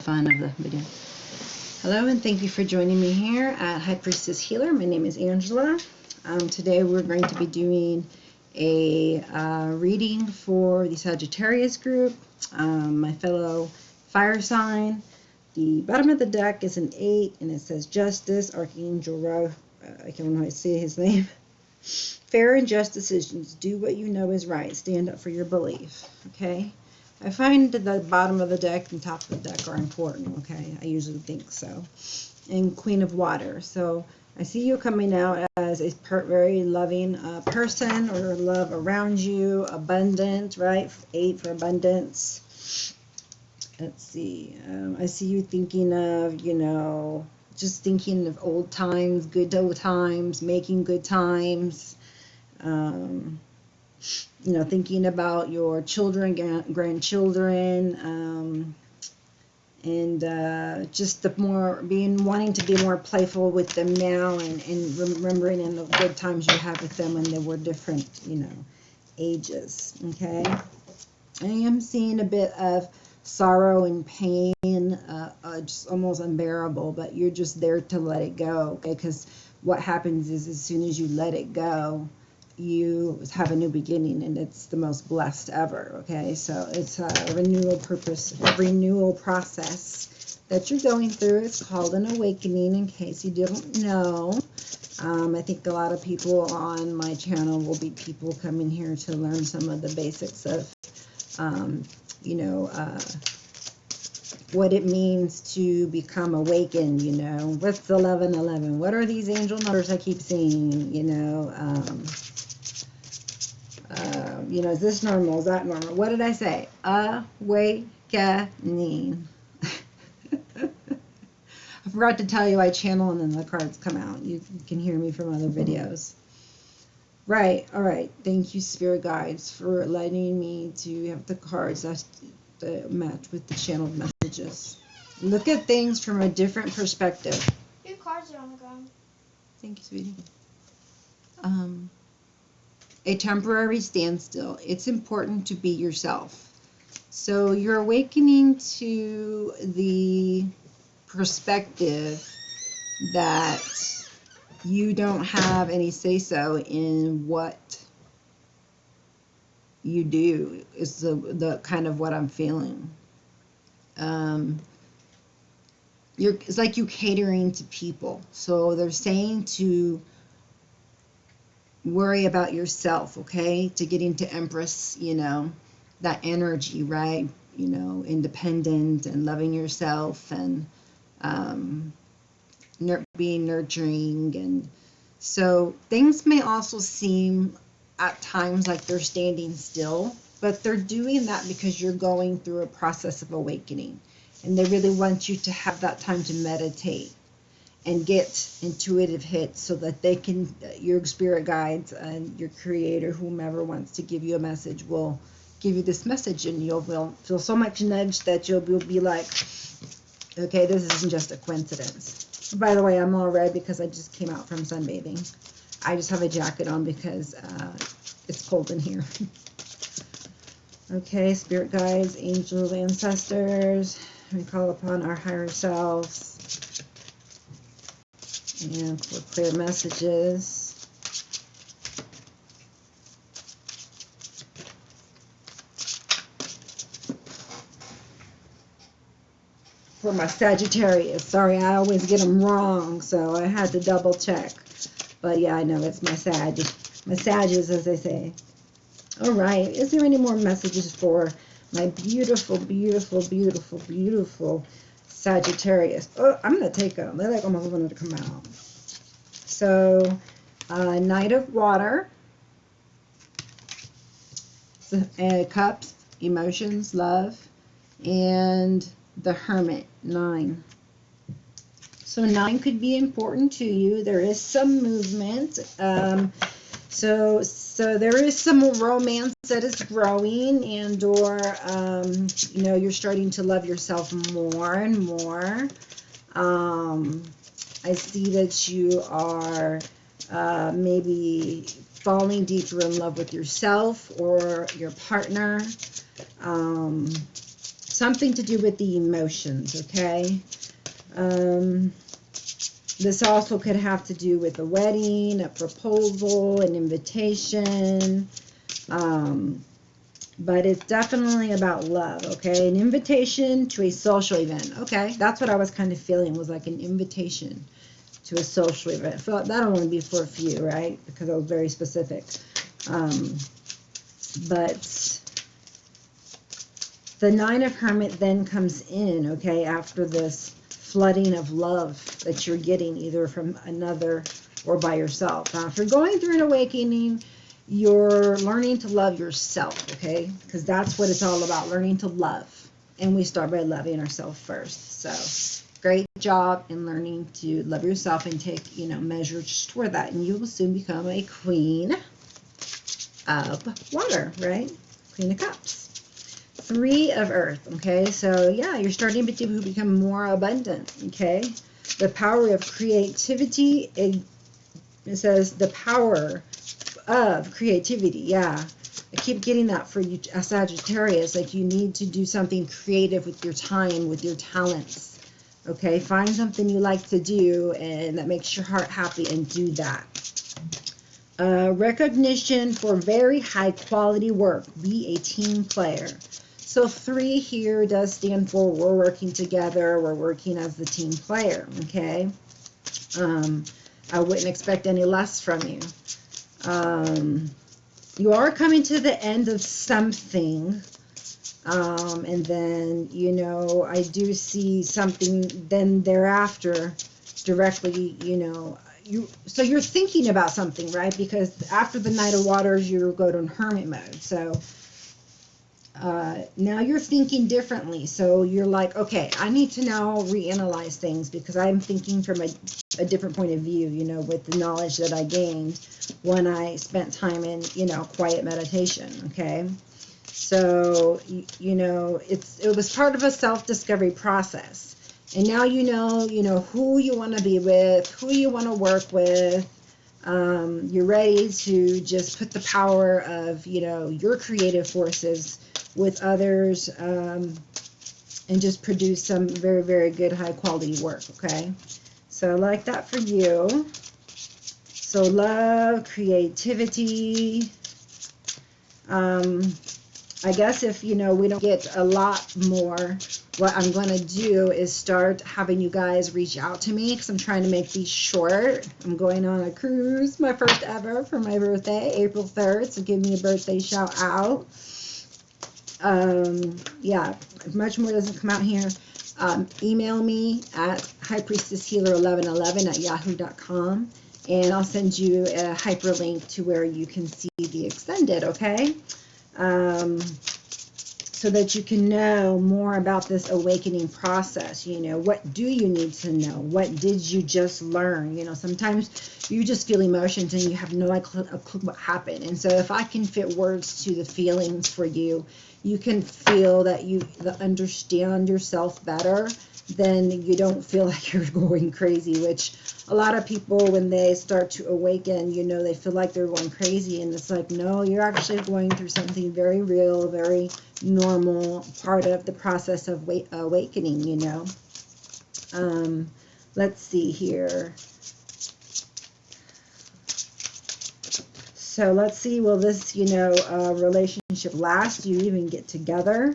fun of the video. Hello, and thank you for joining me here at High Priestess Healer. My name is Angela. Today we're going to be doing a reading for the Sagittarius group, my fellow fire sign. The bottom of the deck is an 8, and it says Justice, Archangel Ra. I can't remember how to say his name. Fair and just decisions. Do what you know is right. Stand up for your belief. Okay? I find the bottom of the deck and top of the deck are important. Okay? I usually think so. And Queen of Water. So I see you coming out as a very loving person, or love around you, abundant, right? 8 for abundance. Let's see. I see you thinking of, just thinking of old times, good old times, making good times. Thinking about your children, grandchildren, and just wanting to be more playful with them now, and remembering in the good times you had with them when they were different, ages. Okay, I am seeing a bit of sorrow and pain, just almost unbearable, but you're just there to let it go. Okay, because what happens is, as soon as you let it go, you have a new beginning, and it's the most blessed ever. Okay, so it's a renewal process that you're going through. It's called an awakening, in case you didn't know. I think a lot of people on my channel will be people coming here to learn some of the basics of what it means to become awakened. What's the 1111? What are these angel numbers I keep seeing? Is this normal? Is that normal? What did I say? Awakening. I forgot to tell you I channel and then the cards come out. You can hear me from other videos. Right. All right. Thank you, Spirit Guides, for letting me to have the cards that match with the channeled messages. Look at things from a different perspective. Your cards are on the ground. Thank you, sweetie. A temporary standstill. It's important to be yourself. So you're awakening to the perspective that you don't have any say-so in what you do, is the kind of what I'm feeling. It's like you catering to people. So they're saying to worry about yourself, okay? To get into Empress, that energy, right? Independent and loving yourself, and being nurturing. And so things may also seem at times like they're standing still, but they're doing that because you're going through a process of awakening, and they really want you to have that time to meditate and get intuitive hits, so that they can, your spirit guides and your creator, whomever wants to give you a message, will give you this message, and you'll feel so much nudged that you'll be like, okay, this isn't just a coincidence. By the way, I'm all red because I just came out from sunbathing. I just have a jacket on because it's cold in here. Okay, spirit guides, angels, ancestors, we call upon our higher selves, and for clear messages. For my Sagittarius. Sorry, I always get them wrong, so I had to double check. But yeah, I know it's my Sag. My Sages, as they say. All right. Is there any more messages for my beautiful, beautiful, beautiful, beautiful Sagittarius? Oh, I'm going to take them. They're like almost wanting to come out. So, Knight of Water. Cups, emotions, love. And the Hermit, 9. So 9 could be important to you. There is some movement. So there is some romance that is growing, and or you're starting to love yourself more and more. I see that you are maybe falling deeper in love with yourself or your partner. something to do with the emotions, okay? This also could have to do with a wedding, a proposal, an invitation, but it's definitely about love, okay? An invitation to a social event, okay? That's what I was kind of feeling, was like an invitation to a social event. I felt that'll only be for a few, right? Because I was very specific. But the Nine of Hermit then comes in, okay, after this flooding of love that you're getting either from another or by yourself. Now, if you're going through an awakening, you're learning to love yourself, okay? Because that's what it's all about, learning to love. And we start by loving ourselves first. So great job in learning to love yourself and take, measures toward that. And you will soon become a queen of water, right? Queen of Cups. Three of Earth, okay? So, yeah, you're starting to become more abundant, okay? The power of creativity, it says the power of creativity, yeah. I keep getting that for you, Sagittarius, like you need to do something creative with your time, with your talents, okay? Find something you like to do and that makes your heart happy and do that. Recognition for very high quality work. Be a team player. So 3 here does stand for we're working together, we're working as the team player, okay? I wouldn't expect any less from you. You are coming to the end of something, and then, I do see something then thereafter directly, so you're thinking about something, right? Because after the Knight of Waters, you go to hermit mode. So now you're thinking differently. So you're like, okay, I need to now reanalyze things because I'm thinking from a different point of view, with the knowledge that I gained when I spent time in, quiet meditation, okay? So, it was part of a self-discovery process. And now you know who you want to be with, who you want to work with. You're ready to just put the power of, your creative forces with others and just produce some very, very good high quality work, okay? So I like that for you. So love, creativity. I guess if, we don't get a lot more, what I'm going to do is start having you guys reach out to me because I'm trying to make these short. I'm going on a cruise, my first ever, for my birthday, April 3rd. So give me a birthday shout out. Yeah, if much more doesn't come out here, email me at highpriestesshealer1111@yahoo.com. And I'll send you a hyperlink to where you can see the extended, okay? So that you can know more about this awakening process. What do you need to know? What did you just learn? Sometimes you just feel emotions and you have no clue what happened. And so if I can fit words to the feelings for you, you can feel that you understand yourself better. Then you don't feel like you're going crazy, which a lot of people, when they start to awaken, they feel like they're going crazy. And it's like, no, you're actually going through something very real, very normal, part of the process of awakening, Let's see here. So let's see, will this, relationship last? Do you even get together?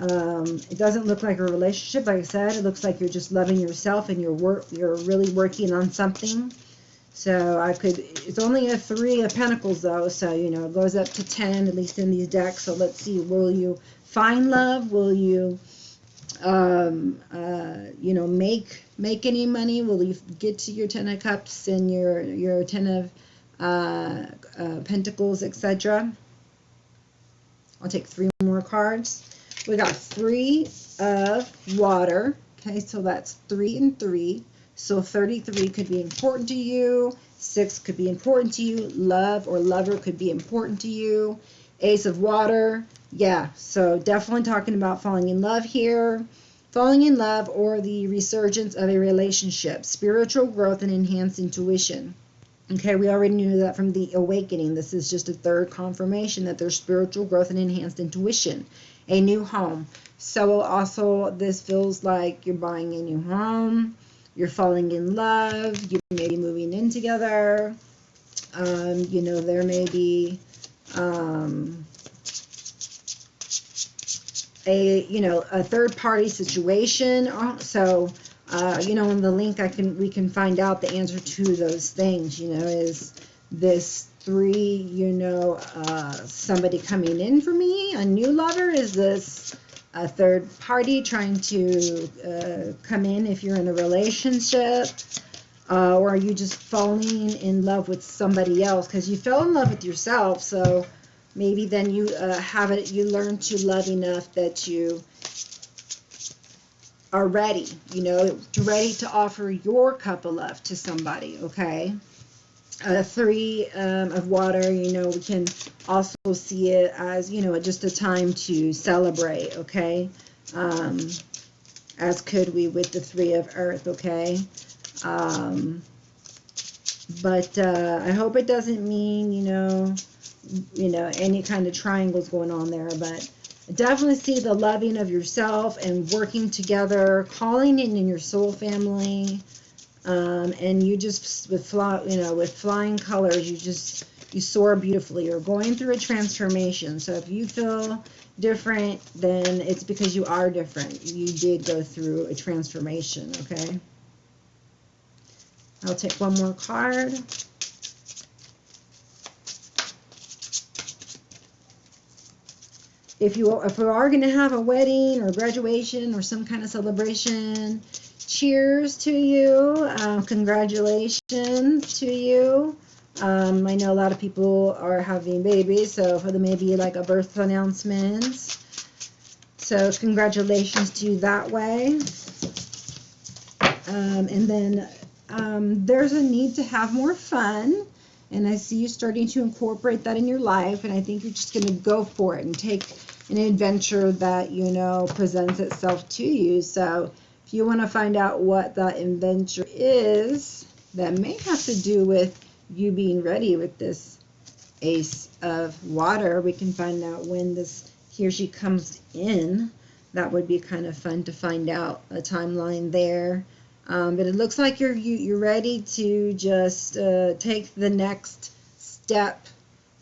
It doesn't look like a relationship. Like I said, it looks like you're just loving yourself and you're really working on something. So it's only a 3 of Pentacles though, so it goes up to 10, at least in these decks. So let's see, will you find love? Will you make any money? Will you get to your 10 of Cups and your 10 of Pentacles, etc.? I'll take 3 more cards. We got 3 of Water. Okay, so that's 3 and 3. So 33 could be important to you. 6 could be important to you. Love or lover could be important to you. Ace of Water. Yeah, so definitely talking about falling in love here. Falling in love or the resurgence of a relationship. Spiritual growth and enhanced intuition. Okay, we already knew that from the awakening. This is just a third confirmation that there's spiritual growth and enhanced intuition. a new home. So also this feels like you're buying a new home, you're falling in love, you may be moving in together. You know, there may be a third party situation. So you know, in the link we can find out the answer to those things. You know, is this 3, you know, somebody coming in for me, a new lover? Is this a third party trying to come in if you're in a relationship? Or are you just falling in love with somebody else? Because you fell in love with yourself, so maybe then you you learn to love enough that you are ready, you know, ready to offer your cup of love to somebody, okay? 3 of water, you know, we can also see it as, you know, just a time to celebrate, okay? As could we with the 3 of earth, okay? But I hope it doesn't mean, you know, any kind of triangles going on there, but definitely see the loving of yourself and working together, calling in your soul family, and you just with flying colors, you soar beautifully. You're going through a transformation. So if you feel different, then it's because you are different. You did go through a transformation, okay? I'll take one more card. If we are going to have a wedding or graduation or some kind of celebration, cheers to you. Congratulations to you. I know a lot of people are having babies, so for them maybe like a birth announcement. So congratulations to you that way. And then there's a need to have more fun. And I see you starting to incorporate that in your life. And I think you're just going to go for it and take an adventure that, you know, presents itself to you. So if you want to find out what that adventure is, that may have to do with you being ready with this Ace of Water. We can find out when he or she comes in. That would be kind of fun to find out a timeline there. But it looks like you're ready to just take the next step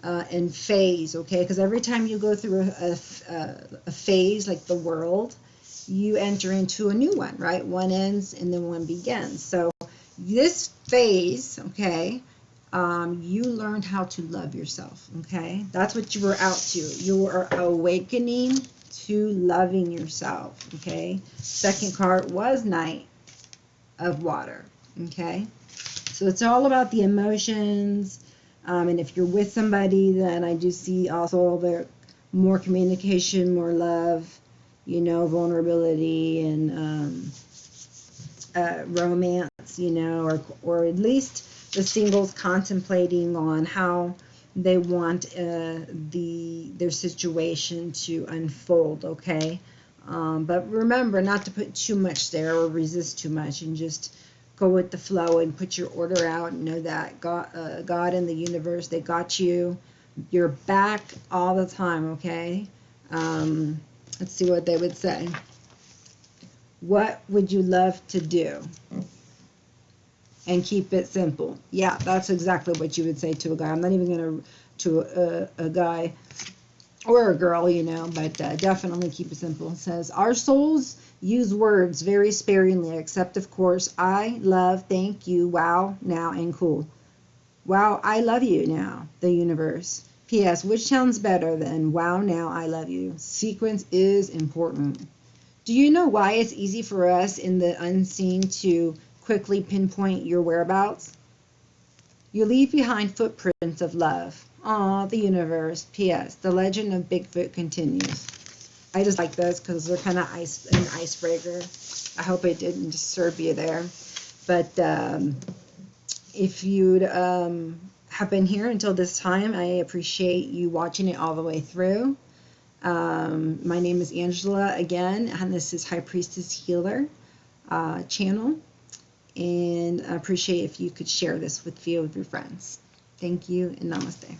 and phase, okay? Because every time you go through a phase like the world, you enter into a new one, right? One ends and then one begins. So this phase, okay, you learned how to love yourself, okay? That's what you were out to. You are awakening to loving yourself, okay? Second card was Knight of Water, okay? So it's all about the emotions, and if you're with somebody, then I do see also there more communication, more love, you know, vulnerability, and romance, you know, or at least the singles contemplating on how they want their situation to unfold, okay? But remember not to put too much there or resist too much, and just go with the flow and put your order out and know that God and the universe, they got you. You're back all the time, okay? Let's see what they would say. What would you love to do? And keep it simple. Yeah, that's exactly what you would say to a guy. I'm not even going to a guy or a girl, you know, but definitely keep it simple. It says, our souls use words very sparingly, except, of course, I, love, thank you, wow, now, and cool. Wow, I love you now, the universe. P.S. Which sounds better than wow, now, I love you? Sequence is important. Do you know why it's easy for us in the unseen to quickly pinpoint your whereabouts? You leave behind footprints of love. Aw, the universe. P.S. The legend of Bigfoot continues. I just like those because they're kind of an icebreaker. I hope it didn't disturb you there. But if you'd have been here until this time, I appreciate you watching it all the way through. My name is Angela again, and this is High Priestess Healer channel. And I appreciate if you could share this with a few of your friends. Thank you, and namaste.